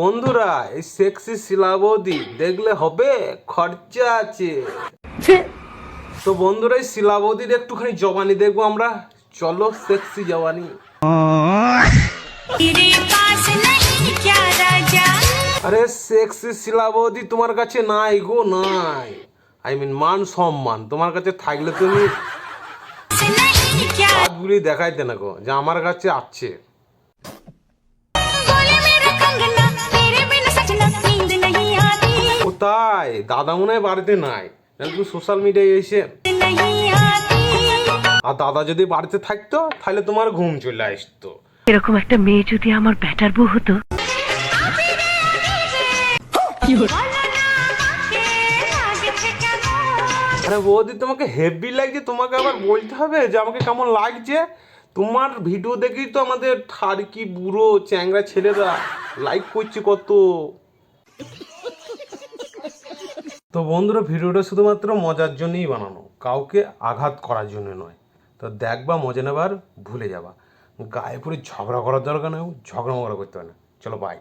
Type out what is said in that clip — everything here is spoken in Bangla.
বন্ধুরা, এই সেক্সি শিলাবতী দেখলে হবে, খরচা আছে। তো বন্ধুরা, এই শিলাবতীর একটুখানি জবানি দেখবো আমরা। চলো, সেক্সি জবানি। আরে সেক্সি শিলাবতী তোমার কাছে নাই গো, নাই। মান সম্মান তোমার কাছে থাকলে তুমি হাতগুলি দেখাইতে না গো, যে আমার কাছে আছে। কোথায়? দাদা মনে হয় বাড়িতে নাই, তুমি সোশ্যাল মিডিয়ায় এসে। আর দাদা যদি বাড়িতে থাকতো তাহলে তোমার ঘুম চলে আসতো। এরকম একটা মেয়ে যদি আমার ব্যাটার বউ হতো। আরে বৌদি, তোমাকে হেভি লাগছে, তোমাকে আবার বলতে হবে যে আমাকে কেমন লাগছে। তোমার ভিডিও দেখেই তো আমাদের ঠারকি বুড়ো চ্যাংরা ছেলেরা লাইক করছে কত। তো বন্ধুরা, ভিডিওটা শুধুমাত্র মজার জন্যই বানানো, কাউকে আঘাত করার জন্য নয়। তো দেখবা, মজা নেবার ভুলে যাবা। গায়ে পরে ঝগড়া করার দরকার নেই, ঝগড়া মগড়া করতে হবে না। চলো, বাই।